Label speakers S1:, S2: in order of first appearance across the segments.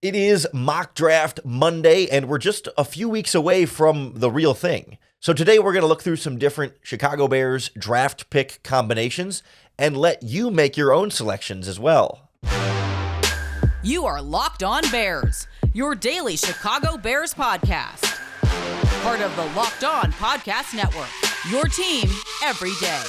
S1: It is Mock Draft Monday, and we're just a few weeks away from the real thing. So today we're going to look through some different Chicago Bears draft pick combinations and let you make your own selections as well.
S2: You are Locked On Bears, your daily Chicago Bears podcast. Part of the Locked On Podcast Network, your team every day.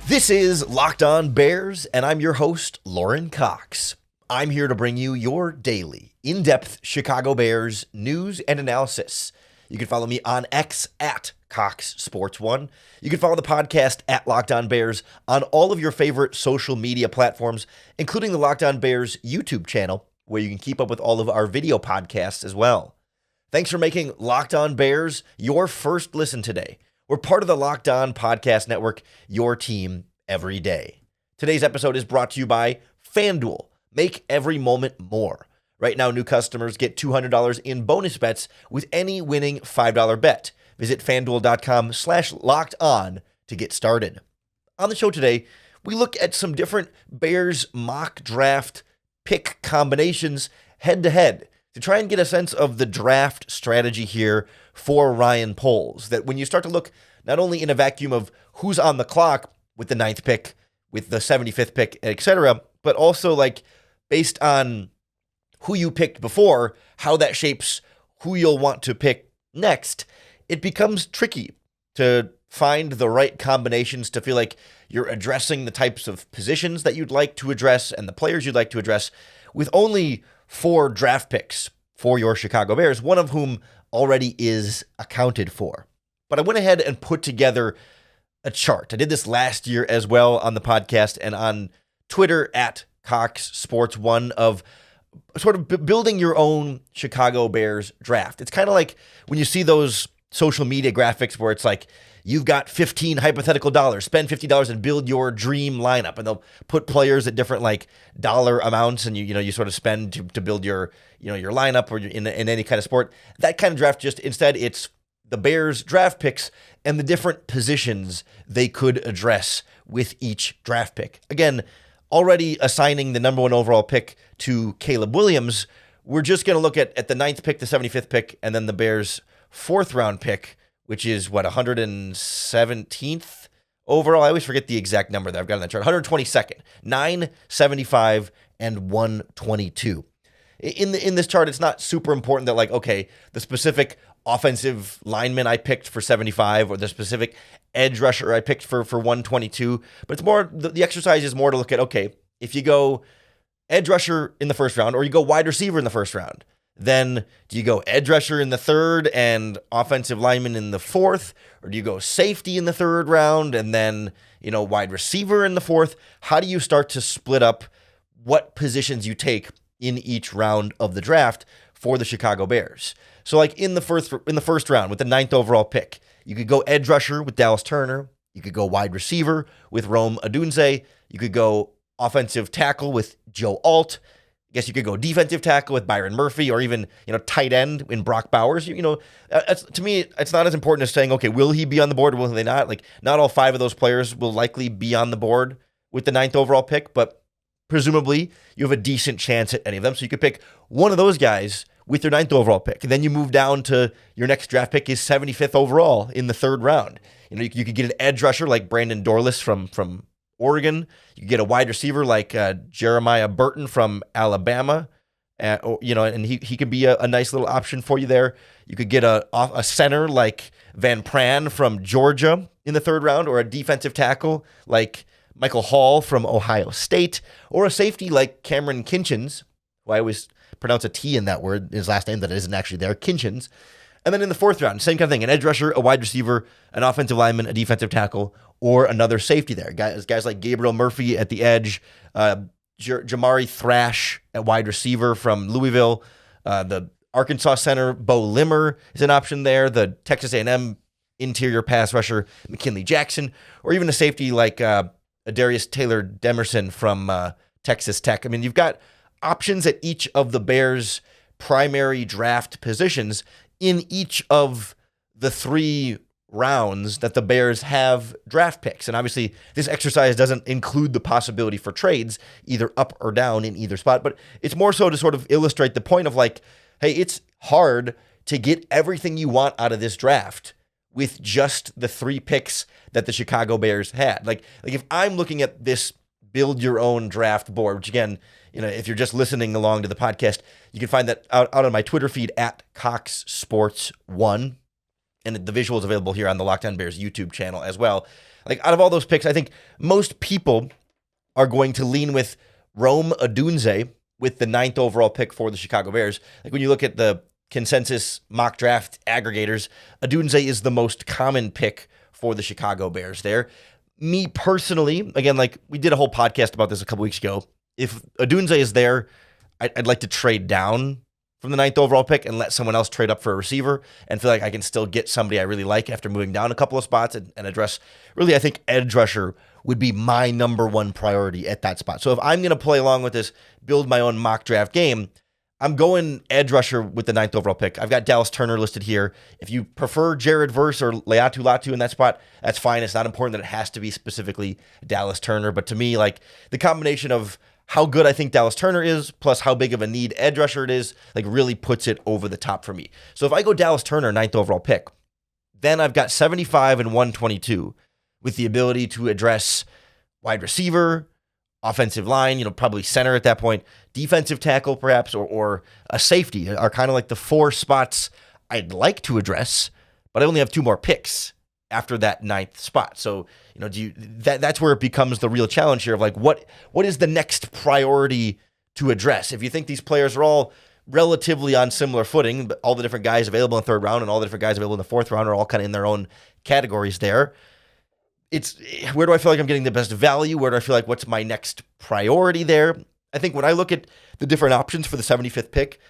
S1: This is Locked On Bears, and I'm your host, Lauren Cox. I'm here to bring you your daily, in-depth Chicago Bears news and analysis. You can follow me on X at CoxSports1. You can follow the podcast at Locked On Bears on all of your favorite social media platforms, including the Locked On Bears YouTube channel, where you can keep up with all of our video podcasts as well. Thanks for making Locked On Bears your first listen today. We're part of the Locked On Podcast Network, your team every day. Today's episode is brought to you by FanDuel. Make every moment more. Right now, new customers get $200 in bonus bets with any winning $5 bet. Visit FanDuel.com/lockedon to get started. On the show today, we look at some different Bears mock draft pick combinations head-to-head to try and get a sense of the draft strategy here for Ryan Poles. That when you start to look not only in a vacuum of who's on the clock with the 9th pick, with the 75th pick, etc., but also like based on who you picked before, how that shapes who you'll want to pick next, it becomes tricky to find the right combinations to feel like you're addressing the types of positions that you'd like to address and the players you'd like to address with only 4 draft picks for your Chicago Bears, one of whom already is accounted for. But I went ahead and put together a chart. I did this last year as well on the podcast and on Twitter at CoxSports1 of sort of building your own Chicago Bears draft. It's kind of like when you see those social media graphics where it's like, you've got 15 hypothetical dollars, spend $50 and build your dream lineup. And they'll put players at different like dollar amounts and you sort of spend to build your lineup or in any kind of sport. That kind of draft, just instead it's the Bears draft picks and the different positions they could address with each draft pick. Again, already assigning the number 1 overall pick to Caleb Williams, we're just going to look at the 9th pick, the 75th pick, and then the Bears' 4th round pick, which is 117th overall. I always forget the exact number that I've got on that chart. 122nd, 9, 75, and 122. In this chart, it's not super important that like, okay, the specific offensive lineman I picked for 75 or the specific edge rusher I picked for 122, but it's more, the exercise is more to look at, okay, if you go edge rusher in the 1st round or you go wide receiver in the 1st round, then do you go edge rusher in the 3rd and offensive lineman in the 4th? Or do you go safety in the 3rd round and then, wide receiver in the 4th? How do you start to split up what positions you take in each round of the draft for the Chicago Bears? So like in the first round with the 9th overall pick, you could go edge rusher with Dallas Turner. You could go wide receiver with Rome Odunze. You could go offensive tackle with Joe Alt. I guess you could go defensive tackle with Byron Murphy, or even, tight end in Brock Bowers. To me, it's not as important as saying, okay, will he be on the board or will they not? Like, not all 5 of those players will likely be on the board with the 9th overall pick, but presumably you have a decent chance at any of them. So you could pick one of those guys with your 9th overall pick. And then you move down to your next draft pick is 75th overall in the 3rd round. You could get an edge rusher like Brandon Dorlus from Oregon. You could get a wide receiver like Jeremiah Burton from Alabama. And he could be a nice little option for you there. You could get a center like Van Pran from Georgia in the 3rd round, or a defensive tackle like Michael Hall from Ohio State, or a safety like Cameron Kinchins, who I always pronounce a T in that word, his last name that isn't actually there, Kinchins. And then in the 4th round, same kind of thing, an edge rusher, a wide receiver, an offensive lineman, a defensive tackle, or another safety there. Guys like Gabriel Murphy at the edge, Jamari Thrash at wide receiver from Louisville, the Arkansas center, Bo Limmer is an option there, the Texas A&M interior pass rusher, McKinley Jackson, or even a safety like Darius Taylor Demerson from Texas Tech. I mean, you've got options at each of the Bears' primary draft positions in each of the 3 rounds that the Bears have draft picks. And obviously, this exercise doesn't include the possibility for trades, either up or down in either spot, but it's more so to sort of illustrate the point of like, hey, it's hard to get everything you want out of this draft with just the 3 picks that the Chicago Bears had. Like if I'm looking at this build your own draft board, which again, if you're just listening along to the podcast, you can find that out on my Twitter feed at Cox Sports 1. And the visual is available here on the Locked On Bears YouTube channel as well. Like out of all those picks, I think most people are going to lean with Rome Odunze with the 9th overall pick for the Chicago Bears. Like when you look at the consensus mock draft aggregators, Odunze is the most common pick for the Chicago Bears there. Me personally, again, like we did a whole podcast about this a couple weeks ago. If Odunze is there, I'd like to trade down from the 9th overall pick and let someone else trade up for a receiver and feel like I can still get somebody I really like after moving down a couple of spots and address. Really, I think edge rusher would be my number one priority at that spot. So if I'm going to play along with this, build my own mock draft game, I'm going edge rusher with the 9th overall pick. I've got Dallas Turner listed here. If you prefer Jared Verse or Leatu Latu in that spot, that's fine. It's not important that it has to be specifically Dallas Turner. But to me, like the combination of how good I think Dallas Turner is, plus how big of a need edge rusher it is, like really puts it over the top for me. So if I go Dallas Turner, 9th overall pick, then I've got 75 and 122 with the ability to address wide receiver, offensive line, probably center at that point, defensive tackle perhaps, or a safety are kind of like the 4 spots I'd like to address, but I only have 2 more picks after that 9th spot. So, that's where it becomes the real challenge here of like, what is the next priority to address? If you think these players are all relatively on similar footing, but all the different guys available in the 3rd round and all the different guys available in the 4th round are all kind of in their own categories there. It's where do I feel like I'm getting the best value? Where do I feel like what's my next priority there? I think when I look at the different options for the 75th pick,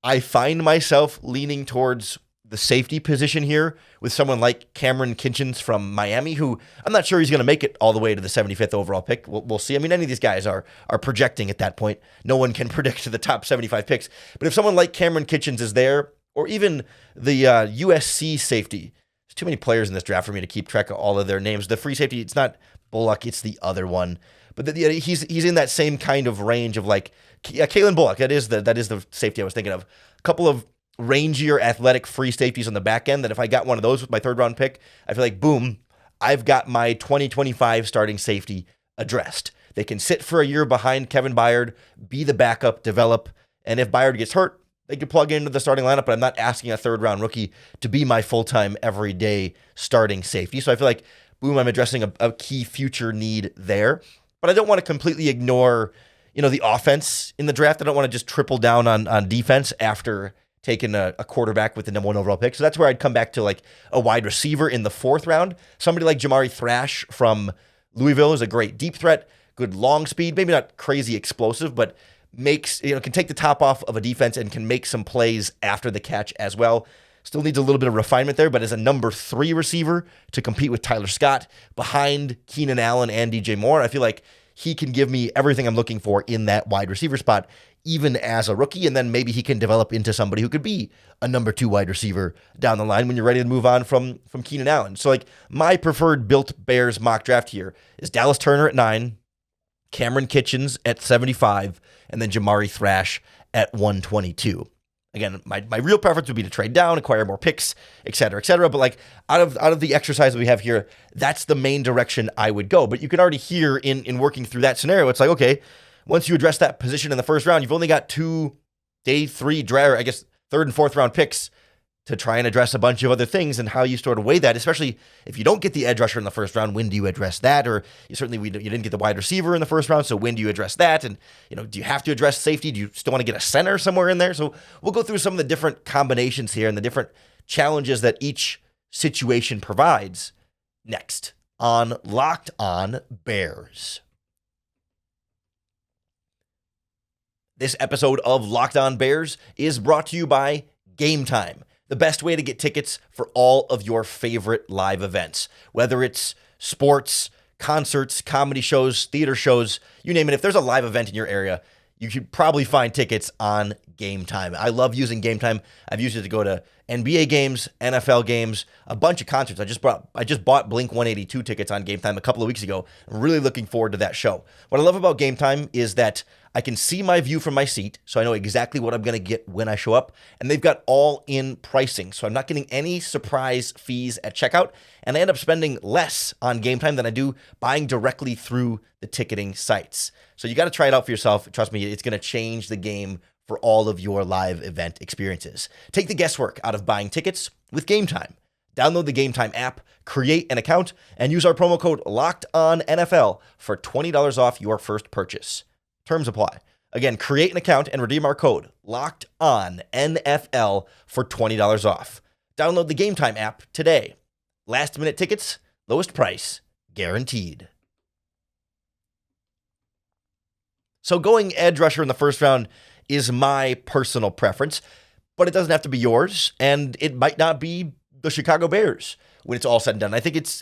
S1: I find myself leaning towards the safety position here with someone like Cameron Kinchens from Miami, who I'm not sure he's going to make it all the way to the 75th overall pick. We'll see. I mean, any of these guys are projecting at that point. No one can predict the top 75 picks. But if someone like Cameron Kinchens is there, or even the USC safety, there's too many players in this draft for me to keep track of all of their names. The free safety, it's not Bullock, it's the other one. But he's in that same kind of range of like Kalen Bullock. That is the safety I was thinking of. A couple of rangier, athletic free safeties on the back end that if I got one of those with my 3rd round pick, I feel like, boom, I've got my 2025 starting safety addressed. They can sit for a year behind Kevin Byard, be the backup, develop, and if Byard gets hurt, they could plug into the starting lineup, but I'm not asking a 3rd round rookie to be my full-time, everyday starting safety. So I feel like, boom, I'm addressing a key future need there. But I don't want to completely ignore, the offense in the draft. I don't want to just triple down on defense after taking a quarterback with the number 1 overall pick. So that's where I'd come back to like a wide receiver in the 4th round. Somebody like Jamari Thrash from Louisville is a great deep threat, good long speed, maybe not crazy explosive, but can take the top off of a defense and can make some plays after the catch as well. Still needs a little bit of refinement there, but as a number 3 receiver to compete with Tyler Scott behind Keenan Allen and DJ Moore, I feel like he can give me everything I'm looking for in that wide receiver spot, even as a rookie, and then maybe he can develop into somebody who could be a number 2 wide receiver down the line when you're ready to move on from Keenan Allen. So like my preferred built Bears mock draft here is Dallas Turner at 9, Cameron Kinchens at 75, and then Jamari Thrash at 122. Again, my real preference would be to trade down, acquire more picks, et cetera, but like out of the exercise we have here, that's the main direction I would go. But you can already hear in working through that scenario, it's like, okay, once you address that position in the 1st round, you've only got 2 day 3 draft, I guess 3rd and 4th round picks to try and address a bunch of other things, and how you sort of weigh that, especially if you don't get the edge rusher in the 1st round, when do you address that? Or you didn't get the wide receiver in the 1st round, so when do you address that? And do you have to address safety? Do you still want to get a center somewhere in there? So we'll go through some of the different combinations here and the different challenges that each situation provides next on Locked On Bears. This episode of Locked On Bears is brought to you by Gametime, the best way to get tickets for all of your favorite live events. Whether it's sports, concerts, comedy shows, theater shows, you name it. If there's a live event in your area, you should probably find tickets on Gametime. I love using Gametime. I've used it to go to NBA games, NFL games, a bunch of concerts. I just bought Blink 182 tickets on Gametime a couple of weeks ago. I'm really looking forward to that show. What I love about Gametime is that I can see my view from my seat, so I know exactly what I'm going to get when I show up. And they've got all-in pricing, so I'm not getting any surprise fees at checkout. And I end up spending less on Gametime than I do buying directly through the ticketing sites. So you got to try it out for yourself. Trust me, it's going to change the game for all of your live event experiences. Take the guesswork out of buying tickets with Gametime. Download the Gametime app, create an account, and use our promo code LOCKEDONNFL for $20 off your first purchase. Terms apply. Again, create an account and redeem our code LOCKEDONNFL for $20 off. Download the Gametime app today. Last minute tickets, lowest price, guaranteed. So going edge rusher in the first round is my personal preference, but it doesn't have to be yours, and it might not be the Chicago Bears when it's all said and done. I think it's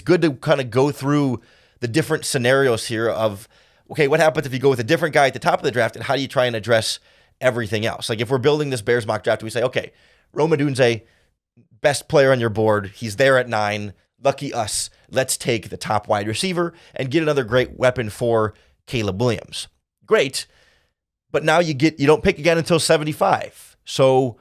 S1: good to kind of go through the different scenarios here of, okay, what happens if you go with a different guy at the top of the draft, and how do you try and address everything else? Like if we're building this Bears mock draft, we say, okay, Rome Odunze, best player on your board. He's there at 9. Lucky us. Let's take the top wide receiver and get another great weapon for Caleb Williams. Great. But now you don't pick again until 75. So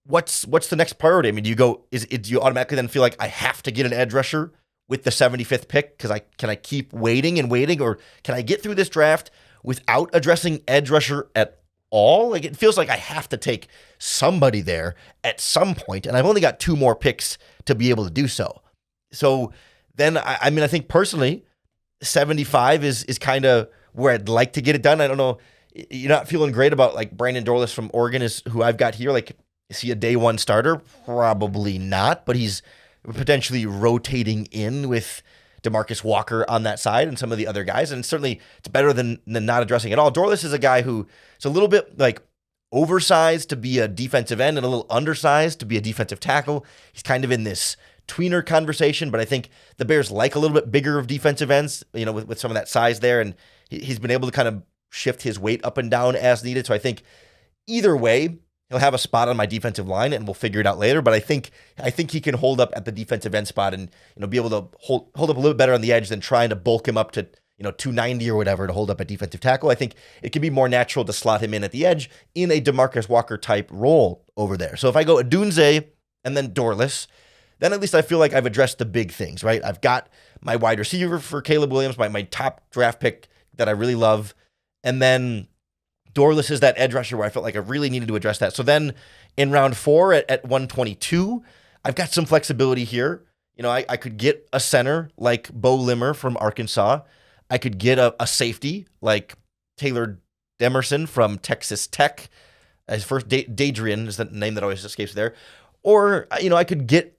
S1: what's the next priority? I mean, do you automatically then feel like I have to get an edge rusher with the 75th pick because can I keep waiting, or can I get through this draft without addressing edge rusher at all? Like it feels like I have to take somebody there at some point, and I've only got 2 more picks to be able to do so. So then I think personally 75 is kind of where I'd like to get it done. I don't know. You're not feeling great about like Brandon Dorlus from Oregon is who I've got here. Like, is he a day one starter? Probably not, but he's potentially rotating in with DeMarcus Walker on that side and some of the other guys. And certainly it's better than not addressing at all. Dorlus is a guy who is a little bit like oversized to be a defensive end and a little undersized to be a defensive tackle. He's kind of in this tweener conversation, but I think the Bears like a little bit bigger of defensive ends, with some of that size there. And he's been able to kind of shift his weight up and down as needed. So I think either way, he'll have a spot on my defensive line, and we'll figure it out later. But I think he can hold up at the defensive end spot and be able to hold up a little bit better on the edge than trying to bulk him up to 290 or whatever to hold up at defensive tackle. I think it can be more natural to slot him in at the edge in a DeMarcus Walker type role over there. So if I go Odunze and then Dorlus, then at least I feel like I've addressed the big things, right? I've got my wide receiver for Caleb Williams, my top draft pick that I really love. And then Dorlus is that edge rusher where I felt like I really needed to address that. So then in round 4 at 122, I've got some flexibility here. I could get a center like Bo Limmer from Arkansas. I could get a safety like Taylor Demerson from Texas Tech. His first, Dadrian is the name that always escapes there. Or, I could get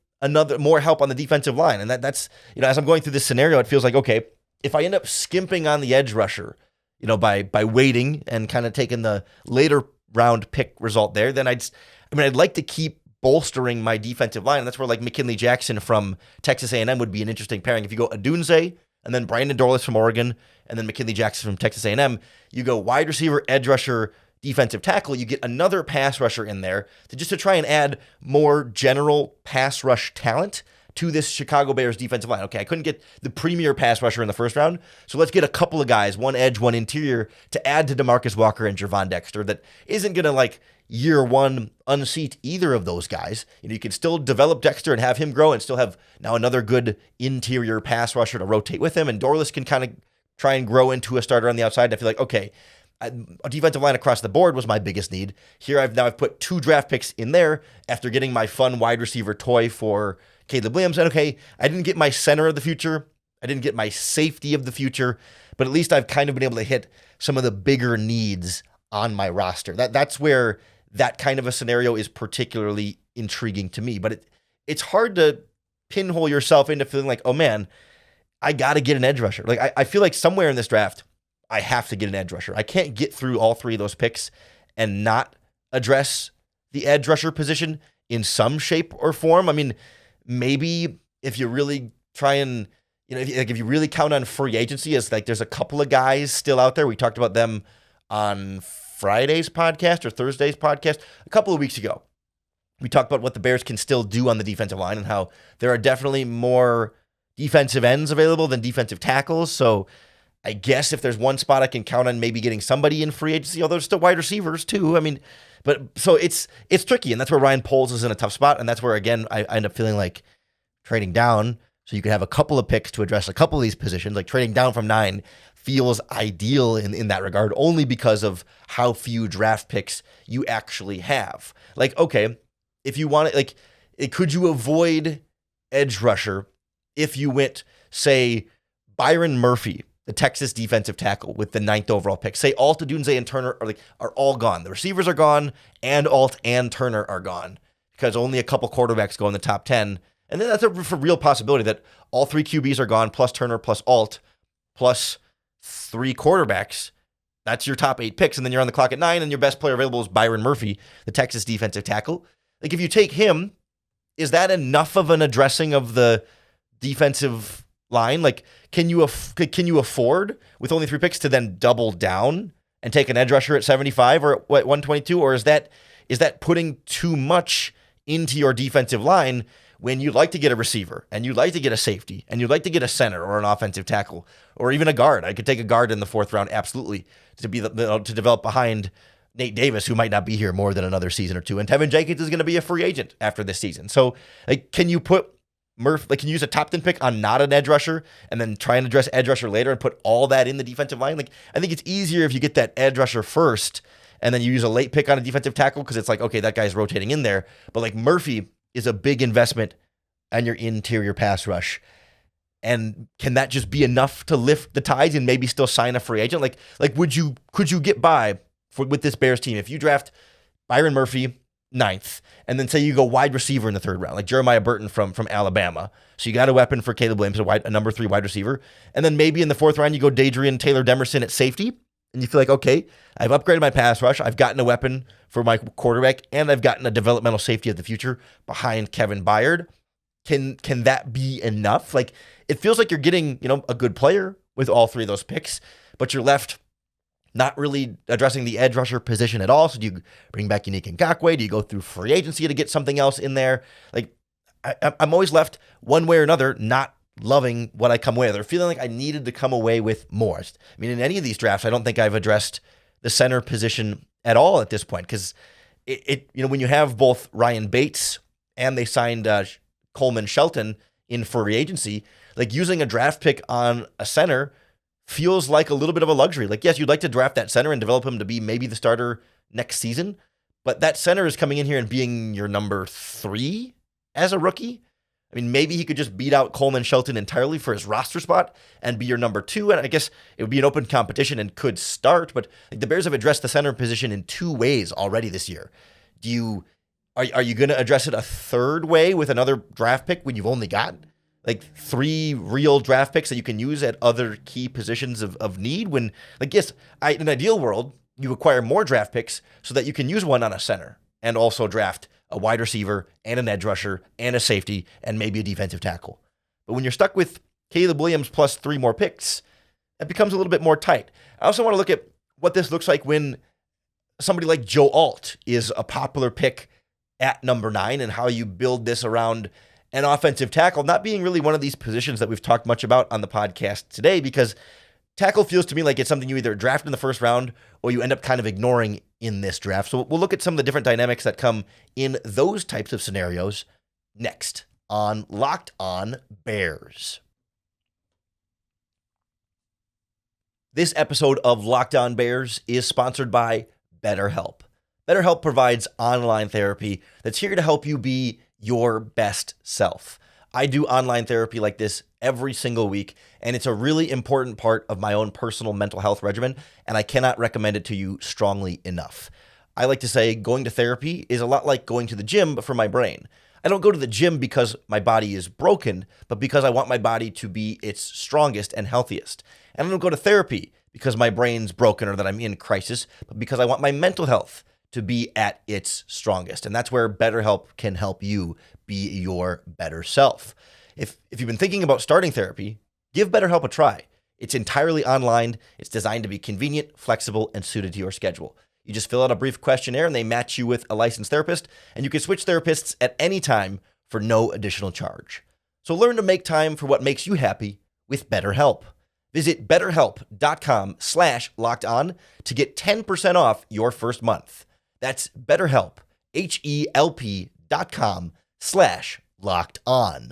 S1: more help on the defensive line. And that's, as I'm going through this scenario, it feels like, okay, if I end up skimping on the edge rusher, by waiting and kind of taking the later round pick result there, then I'd like to keep bolstering my defensive line. And that's where like McKinley Jackson from Texas A&M would be an interesting pairing. If you go Odunze and then Brandon Dorlus from Oregon and then McKinley Jackson from Texas A&M, you go wide receiver, edge rusher, defensive tackle, you get another pass rusher in there to try and add more general pass rush talent to this Chicago Bears defensive line. Okay, I couldn't get the premier pass rusher in the first round, so let's get a couple of guys, one edge, one interior, to add to DeMarcus Walker and Gervon Dexter that isn't going to, like, year one unseat either of those guys. You can still develop Dexter and have him grow and still have now another good interior pass rusher to rotate with him, and Dorlus can kind of try and grow into a starter on the outside. I feel like, okay, a defensive line across the board was my biggest need. Here I've put 2 draft picks in there after getting my fun wide receiver toy for Caleb Williams. And okay, I didn't get my center of the future. I didn't get my safety of the future, but at least I've kind of been able to hit some of the bigger needs on my roster. That's where that kind of a scenario is particularly intriguing to me. But it's hard to pinhole yourself into feeling like, oh man, I got to get an edge rusher. Like I feel like somewhere in this draft, I have to get an edge rusher. I can't get through all 3 of those picks and not address the edge rusher position in some shape or form. I mean, maybe if you really try and, if you really count on free agency as like there's a couple of guys still out there. We talked about them on Friday's podcast or Thursday's podcast a couple of weeks ago. We talked about what the Bears can still do on the defensive line and how there are definitely more defensive ends available than defensive tackles. So I guess if there's one spot I can count on maybe getting somebody in free agency, although there's still wide receivers too. I mean, but so it's tricky, and that's where Ryan Poles is in a tough spot, and that's where, again, I end up feeling like trading down so you could have a couple of picks to address a couple of these positions. Like trading down from 9 feels ideal in that regard, only because of how few draft picks you actually have. Like, okay, if you want it, like, could you avoid edge rusher if you went, say, Byron Murphy, the Texas defensive tackle, with the 9th overall pick? Say Alt, Odunze, and Turner are all gone. The receivers are gone, and Alt and Turner are gone because only a couple quarterbacks go in the top 10. And then that's a real possibility that all 3 QBs are gone, plus Turner, plus Alt, plus 3 quarterbacks. That's your top 8 picks, and then you're on the clock at 9, and your best player available is Byron Murphy, the Texas defensive tackle. Like, if you take him, is that enough of an addressing of the defensive line? Like, can you afford, with only 3 picks, to then double down and take an edge rusher at 75 or at 122? Or is that putting too much into your defensive line when you'd like to get a receiver and you'd like to get a safety and you'd like to get a center or an offensive tackle or even a guard? I could take a guard in the 4th round, absolutely, to develop behind Nate Davis, who might not be here more than another season or 2. And Tevin Jenkins is going to be a free agent after this season. So, like, can you put can you use a top 10 pick on not an edge rusher and then try and address edge rusher later and put all that in the defensive line? Like, I think it's easier if you get that edge rusher first and then you use a late pick on a defensive tackle because it's like, okay, that guy's rotating in there. But like, Murphy is a big investment on your interior pass rush. And can that just be enough to lift the tides and maybe still sign a free agent? Like could you get by with this Bears team if you draft Byron Murphy 9th, and then say you go wide receiver in the 3rd round, like Jeremiah Burton from Alabama. So you got a weapon for Caleb Williams, a number 3 wide receiver. And then maybe in the 4th round, you go Dadrian Taylor-Demerson at safety, and you feel like, okay, I've upgraded my pass rush, I've gotten a weapon for my quarterback, and I've gotten a developmental safety of the future behind Kevin Byard. Can that be enough? Like, it feels like you're getting, a good player with all 3 of those picks, but you're left not really addressing the edge rusher position at all. So do you bring back Yannick Ngakoue? Do you go through free agency to get something else in there? Like, I'm always left one way or another not loving what I come away with, or feeling like I needed to come away with more. I mean, in any of these drafts, I don't think I've addressed the center position at all at this point, because when you have both Ryan Bates and they signed Coleman Shelton in free agency, like, using a draft pick on a center feels like a little bit of a luxury. Like, yes, you'd like to draft that center and develop him to be maybe the starter next season, but that center is coming in here and being your number 3 as a rookie. I mean, maybe he could just beat out Coleman Shelton entirely for his roster spot and be your number 2, and I guess it would be an open competition and could start, but like, the Bears have addressed the center position in 2 ways already this year. Are you going to address it a 3rd way with another draft pick when you've only got like 3 real draft picks that you can use at other key positions of need? When, like, yes, in an ideal world, you acquire more draft picks so that you can use one on a center and also draft a wide receiver and an edge rusher and a safety and maybe a defensive tackle. But when you're stuck with Caleb Williams plus 3 more picks, it becomes a little bit more tight. I also want to look at what this looks like when somebody like Joe Alt is a popular pick at number 9, and how you build this around an offensive tackle not being really one of these positions that we've talked much about on the podcast today, because tackle feels to me like it's something you either draft in the 1st round or you end up kind of ignoring in this draft. So we'll look at some of the different dynamics that come in those types of scenarios next on Locked On Bears. This episode of Locked On Bears is sponsored by BetterHelp. BetterHelp provides online therapy that's here to help you be your best self. I do online therapy like this every single week, and it's a really important part of my own personal mental health regimen, and I cannot recommend it to you strongly enough. I like to say going to therapy is a lot like going to the gym, but for my brain. I don't go to the gym because my body is broken, but because I want my body to be its strongest and healthiest. And I don't go to therapy because my brain's broken or that I'm in crisis, but because I want my mental health to be at its strongest. And that's where BetterHelp can help you be your better self. If you've been thinking about starting therapy, give BetterHelp a try. It's entirely online. It's designed to be convenient, flexible, and suited to your schedule. You just fill out a brief questionnaire and they match you with a licensed therapist, and you can switch therapists at any time for no additional charge. So learn to make time for what makes you happy with BetterHelp. Visit betterhelp.com/lockedon to get 10% off your first month. That's BetterHelp, HELP.com/lockedon.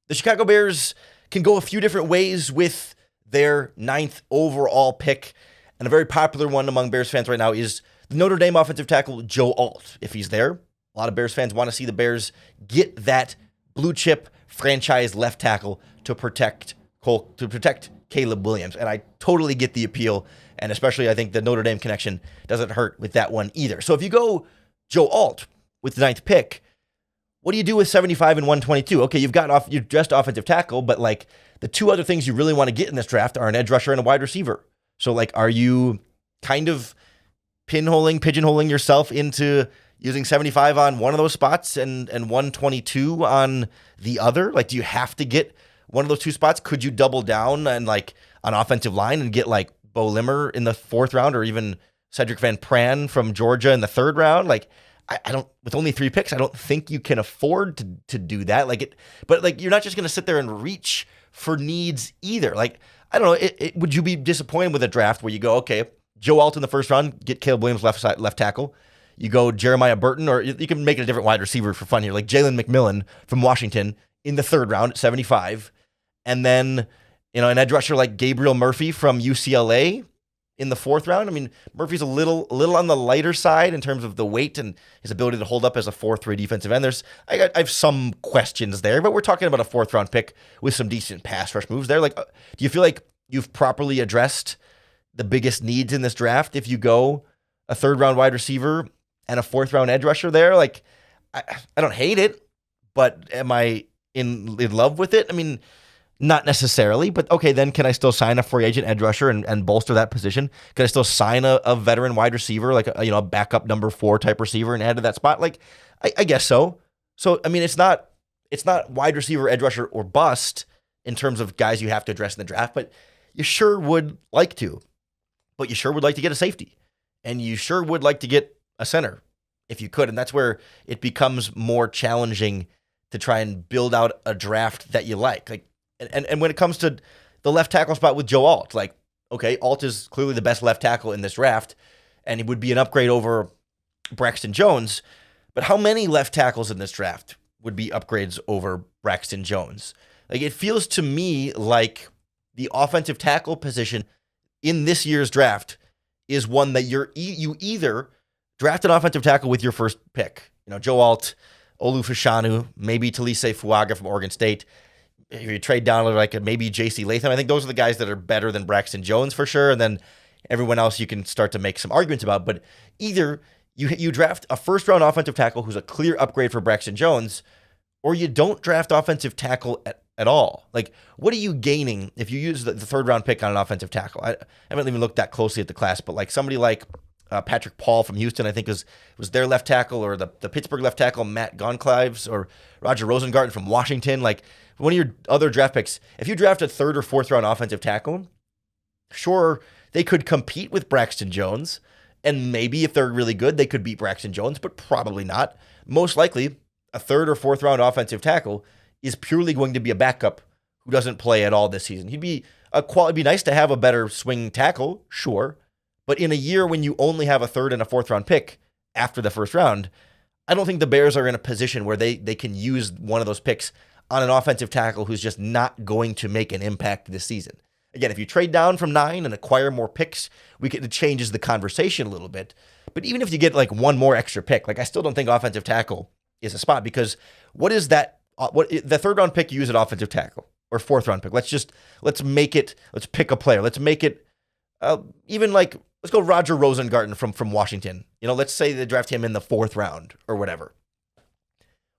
S1: The Chicago Bears can go a few different ways with their 9th overall pick, and a very popular one among Bears fans right now is the Notre Dame offensive tackle Joe Alt. If he's there, a lot of Bears fans want to see the Bears get that blue chip franchise left tackle to protect Caleb Williams, and I totally get the appeal, and especially I think the Notre Dame connection doesn't hurt with that one either. So if you go Joe Alt with the 9th pick, what do you do with 75 and 122? Okay, you've just offensive tackle, but like the two other things you really want to get in this draft are an edge rusher and a wide receiver. So like, are you kind of pigeonholing yourself into using 75 on one of those spots and 122 on the other? Like, do you have to get one of those two spots? Could you double down and like on offensive line and get like Bo Limmer in the 4th round, or even Cedric Van Pran from Georgia in the 3rd round? Like, I don't, with only 3 picks, I don't think you can afford to do that. But like, you're not just going to sit there and reach for needs either. Like, I don't know, would you be disappointed with a draft where you go, okay, Joe Alt in the 1st round, get Caleb Williams left tackle. You go Jeremiah Burton, or you can make it a different wide receiver for fun here, like Jalen McMillan from Washington in the 3rd round at 75. And then, an edge rusher like Gabriel Murphy from UCLA in the 4th round. I mean, Murphy's a little on the lighter side in terms of the weight and his ability to hold up as a 4-3 defensive end. I have some questions there, but we're talking about a 4th round pick with some decent pass rush moves there. Like, do you feel like you've properly addressed the biggest needs in this draft if you go a 3rd round wide receiver and a 4th round edge rusher there? Like, I don't hate it, but am I in love with it? I mean, not necessarily, but okay, then can I still sign a free agent edge rusher and bolster that position? Can I still sign a veteran wide receiver, like a backup number 4 type receiver and add to that spot? Like, I guess so. So, I mean, it's not wide receiver, edge rusher, or bust in terms of guys you have to address in the draft, but you sure would like to. But you sure would like to get a safety, and you sure would like to get a center if you could. And that's where it becomes more challenging to try and build out a draft that you like. And when it comes to the left tackle spot with Joe Alt, like, okay, Alt is clearly the best left tackle in this draft, and he would be an upgrade over Braxton Jones. But how many left tackles in this draft would be upgrades over Braxton Jones? Like, it feels to me like the offensive tackle position in this year's draft is one that you either draft an offensive tackle with your first pick. Joe Alt, Olu Fashanu, maybe Talise Fuaga from Oregon State. If you trade down like maybe J.C. Latham, I think those are the guys that are better than Braxton Jones for sure. And then everyone else you can start to make some arguments about. But either you draft a 1st round offensive tackle who's a clear upgrade for Braxton Jones, or you don't draft offensive tackle at all. Like, what are you gaining if you use the 3rd round pick on an offensive tackle? I haven't even looked that closely at the class, but like somebody like Patrick Paul from Houston, I think was their left tackle, or the Pittsburgh left tackle, Matt Goncalves, or Roger Rosengarten from Washington. Like, one of your other draft picks, if you draft a 3rd or 4th round offensive tackle, sure, they could compete with Braxton Jones, and maybe if they're really good, they could beat Braxton Jones, but probably not. Most likely, a 3rd or 4th round offensive tackle is purely going to be a backup who doesn't play at all this season. It'd be nice to have a better swing tackle, sure, but in a year when you only have a 3rd and a 4th round pick after the 1st round, I don't think the Bears are in a position where they can use one of those picks on an offensive tackle who's just not going to make an impact this season. Again, if you trade down from 9 and acquire more picks, it changes the conversation a little bit. But even if you get like one more extra pick, like, I still don't think offensive tackle is a spot, because what is that? The 3rd round pick you use at offensive tackle, or 4th round pick? Let's pick a player. Let's make it let's go Roger Rosengarten from Washington. Let's say they draft him in the 4th round or whatever.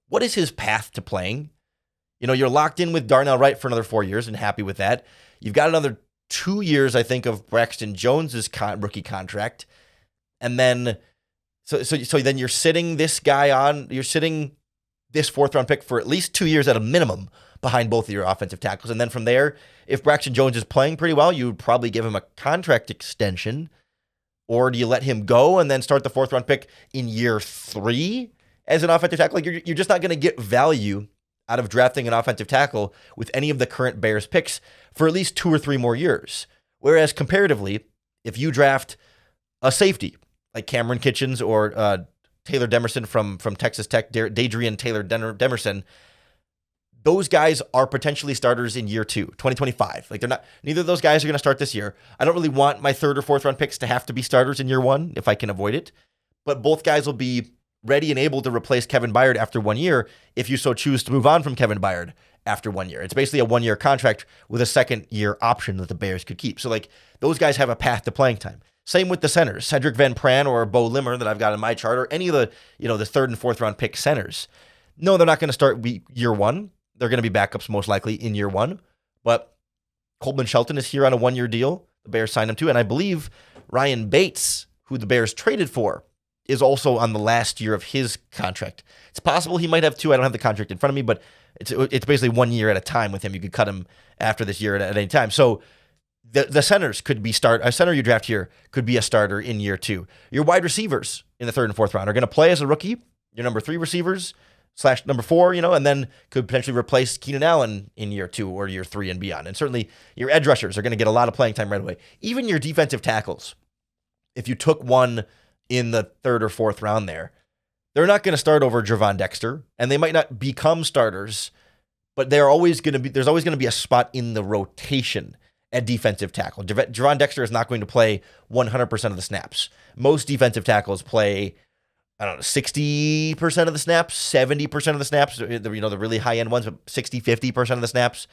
S1: What is his path to playing? You're locked in with Darnell Wright for another 4 years and happy with that. You've got another 2 years, I think, of Braxton Jones's rookie contract. And then, so then you're sitting this guy on, you're sitting this fourth-round pick for at least 2 years at a minimum behind both of your offensive tackles. And then from there, if Braxton Jones is playing pretty well, you would probably give him a contract extension. Or do you let him go and then start the fourth-round pick in year 3 as an offensive tackle? Like you're just not going to get value out of drafting an offensive tackle with any of the current Bears picks for at least 2 or 3 more years. Whereas comparatively, if you draft a safety like Cameron Kitchens or Taylor Demerson from Texas Tech, Dadrian Taylor Demerson, those guys are potentially starters in year 2, 2025. Like neither of those guys are going to start this year. I don't really want my 3rd or 4th round picks to have to be starters in year 1 if I can avoid it. But both guys will be ready and able to replace Kevin Byard after 1 year if you so choose to move on from Kevin Byard after 1 year. It's basically a 1-year contract with a 2nd-year option that the Bears could keep. So like those guys have a path to playing time. Same with the centers, Cedric Van Pran or Bo Limmer that I've got in my chart, or any of the the 3rd and 4th round pick centers. No, they're not going to start year 1. They're going to be backups most likely in year 1. But Coleman Shelton is here on a 1-year deal. The Bears signed him to. And I believe Ryan Bates, who the Bears traded for, is also on the last year of his contract. It's possible he might have 2. I don't have the contract in front of me, but it's basically 1 year at a time with him. You could cut him after this year at any time. So the centers could be a center you draft here could be a starter in year 2. Your wide receivers in the 3rd and 4th round are going to play as a rookie. Your number 3 receivers / number 4, and then could potentially replace Keenan Allen in year 2 or year 3 and beyond. And certainly your edge rushers are going to get a lot of playing time right away. Even your defensive tackles, if you took one in the 3rd or 4th round there, they're not going to start over Gervon Dexter, and they might not become starters, but there's always going to be a spot in the rotation at defensive tackle. Gervon Dexter is not going to play 100% of the snaps. Most defensive tackles play 60% of the snaps, 70% of the snaps, the really high-end ones, but 60, 50% of the snaps.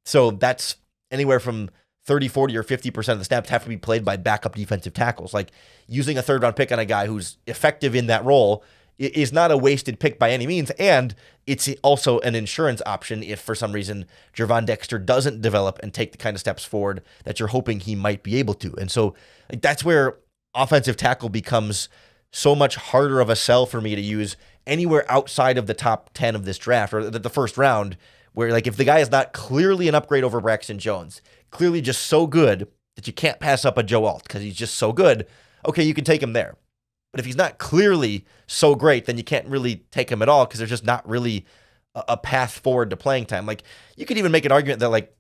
S1: So that's anywhere from 30, 40, or 50% of the snaps have to be played by backup defensive tackles. Like using a 3rd-round pick on a guy who's effective in that role is not a wasted pick by any means, and it's also an insurance option if for some reason Gervon Dexter doesn't develop and take the kind of steps forward that you're hoping he might be able to. And so that's where offensive tackle becomes so much harder of a sell for me to use anywhere outside of the top 10 of this draft or the 1st round, where like if the guy is not clearly an upgrade over Braxton Jones, clearly just so good that you can't pass up a Joe Alt because he's just so good, okay, you can take him there. But if he's not clearly so great, then you can't really take him at all because there's just not really a path forward to playing time. Like you could even make an argument that like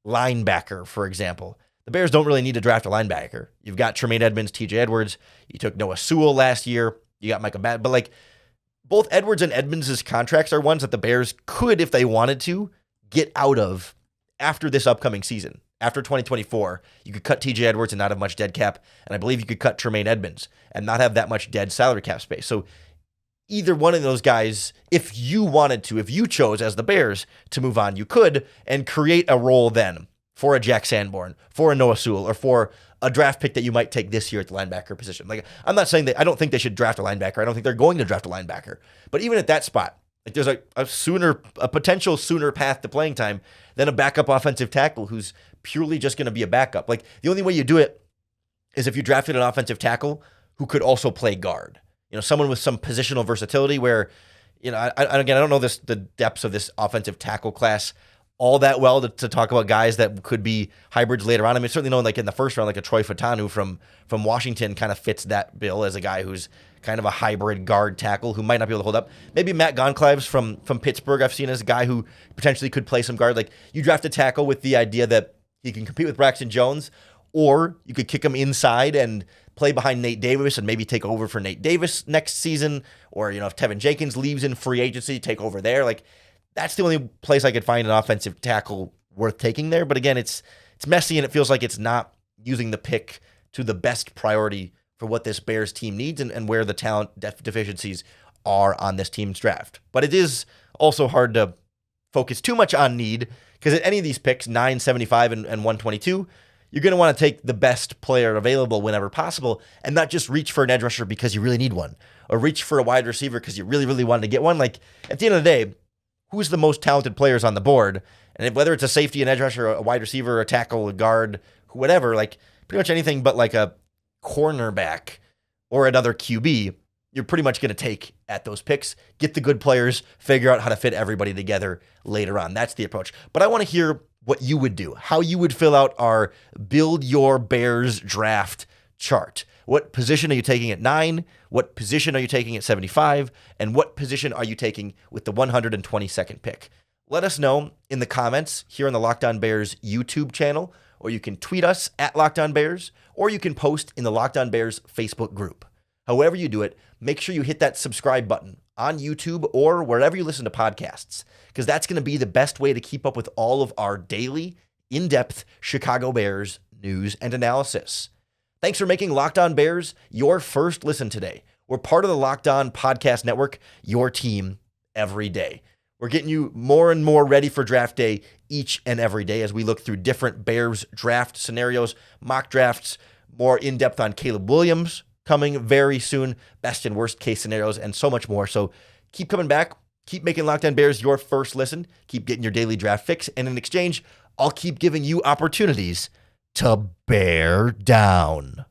S1: linebacker, for example, the Bears don't really need to draft a linebacker. You've got Tremaine Edmonds, TJ Edwards. You took Noah Sewell last year. You got Micah But like both Edwards and Edmonds' contracts are ones that the Bears could, if they wanted to, get out of after this upcoming season. After 2024, you could cut TJ Edwards and not have much dead cap. And I believe you could cut Tremaine Edmonds and not have that much dead salary cap space. So either one of those guys, if you wanted to, if you chose as the Bears to move on, you could and create a role then for a Jack Sanborn, for a Noah Sewell, or for a draft pick that you might take this year at the linebacker position. Like, I'm not saying that I don't think they should draft a linebacker. I don't think they're going to draft a linebacker. But even at that spot, like there's a potential sooner path to playing time than a backup offensive tackle who's purely just going to be a backup. Like the only way you do it is if you drafted an offensive tackle who could also play guard. Someone with some positional versatility where, I don't know the depths of this offensive tackle class all that well to talk about guys that could be hybrids later on. I mean, certainly knowing like in the 1st round, like a Troy Fatanu from Washington kind of fits that bill as a guy who's kind of a hybrid guard tackle who might not be able to hold up. Maybe Matt Goncalves from Pittsburgh I've seen as a guy who potentially could play some guard. Like you draft a tackle with the idea that he can compete with Braxton Jones, or you could kick him inside and play behind Nate Davis and maybe take over for Nate Davis next season. Or, if Tevin Jenkins leaves in free agency, take over there. Like that's the only place I could find an offensive tackle worth taking there. But again, it's messy and it feels like it's not using the pick to the best priority for what this Bears team needs and where the talent deficiencies are on this team's draft. But it is also hard to focus too much on need because at any of these picks, 9, 75, and 122, you're going to want to take the best player available whenever possible and not just reach for an edge rusher because you really need one or reach for a wide receiver because you really, really wanted to get one. Like at the end of the day, who's the most talented players on the board? And whether it's a safety, an edge rusher, a wide receiver, a tackle, a guard, whatever, like pretty much anything but like a cornerback or another QB, you're pretty much going to take at those picks. Get the good players, figure out how to fit everybody together later on. That's the approach. But I want to hear what you would do, how you would fill out our Build Your Bears draft chart. What position are you taking at 9? What position are you taking at 75? And what position are you taking with the 122nd pick? Let us know in the comments here on the Locked On Bears YouTube channel, or you can tweet us at Locked On Bears, or you can post in the Locked On Bears Facebook group. However you do it, make sure you hit that subscribe button on YouTube or wherever you listen to podcasts, because that's going to be the best way to keep up with all of our daily, in-depth Chicago Bears news and analysis. Thanks for making Locked On Bears your first listen today. We're part of the Locked On Podcast Network, your team every day. We're getting you more and more ready for draft day each and every day as we look through different Bears draft scenarios, mock drafts, more in-depth on Caleb Williams coming very soon, best and worst case scenarios, and so much more. So keep coming back. Keep making Locked On Bears your first listen. Keep getting your daily draft fix. And in exchange, I'll keep giving you opportunities to bear down.